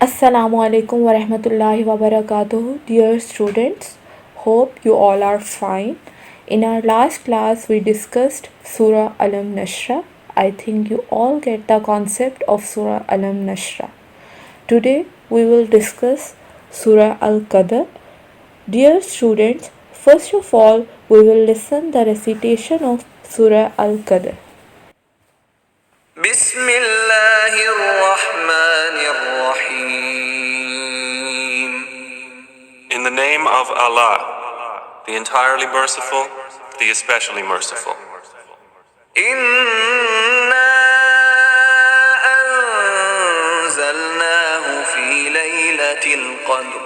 Assalamu alaikum wa rahmatullahi wa barakatuh. Dear students, hope you all are fine. In our last class, we discussed Surah Al-Nashra. I think you all get the concept of Surah Al-Nashra. Today, we will discuss Surah Al-Qadar. Dear students, first of all, we will listen the recitation of Surah Al-Qadar. بسم الله الرحمن الرحيم. In the name of Allah, the entirely merciful, the especially merciful. إنا أنزلناه في ليلة القدر.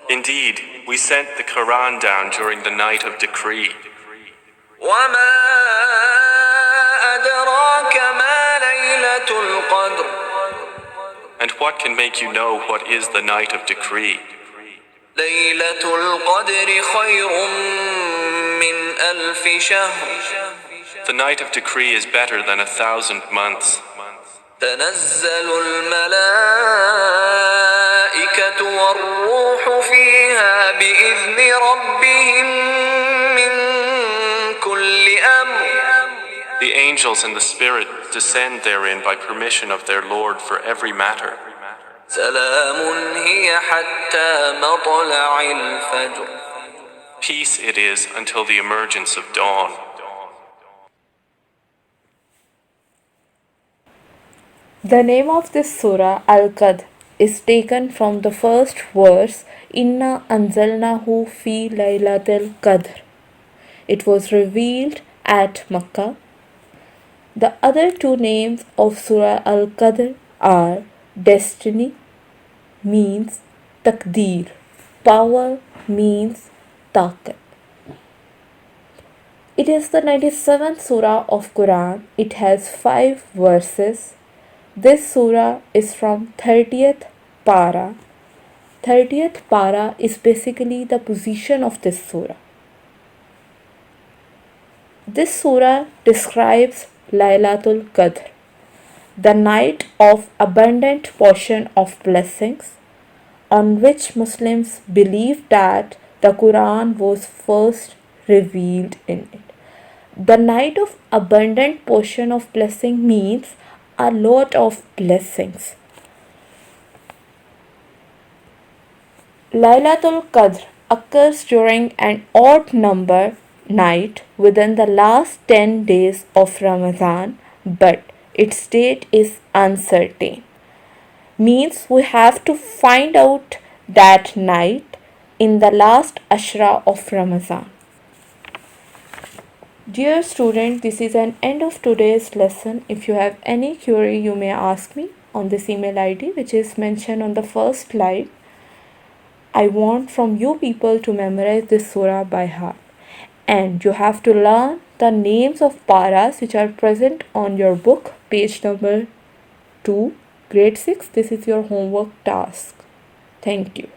Indeed, we sent the Quran down during the night of decree. وما أدراك ما ليلة القدر. And what can make you know what is the night of decree? ليلة القدر خير من ألف شهر. The night of decree is better than 1,000 months. تنزل الملائكة والروح فيها بإذن ربهم من كل أمر. The angels and the Spirit descend therein by permission of their Lord for every matter. سلام هي حتى مطلع الفجر. Peace it is until the emergence of dawn. The name of this surah, Al-Qadr, is taken from the first verse, Inna anzalnahu fi Laylat-ul-Qadar. It was revealed at Makkah. The other two names of Surah Al-Qadr are Destiny means Taqdeer, Power means Taqat. It is the 97th surah of Quran. It has 5 verses. This surah is from 30th para. 30th para is basically the position of this surah. This surah describes Laylat-ul-Qadar, the night of abundant portion of blessings, on which Muslims believe that the Quran was first revealed in it. The night of abundant portion of blessing means a lot of blessings. Laylat-ul-Qadr occurs during an odd number night within the last 10 days of Ramadan, but its date is uncertain. Means we have to find out that night in the last Ashra of Ramadan. Dear student, this is an end of today's lesson. If you have any query, you may ask me on this email ID which is mentioned on the first slide. I want from you people to memorize this surah by heart. And you have to learn the names of paras which are present on your book, page number 2, grade 6. This is your homework task. Thank you.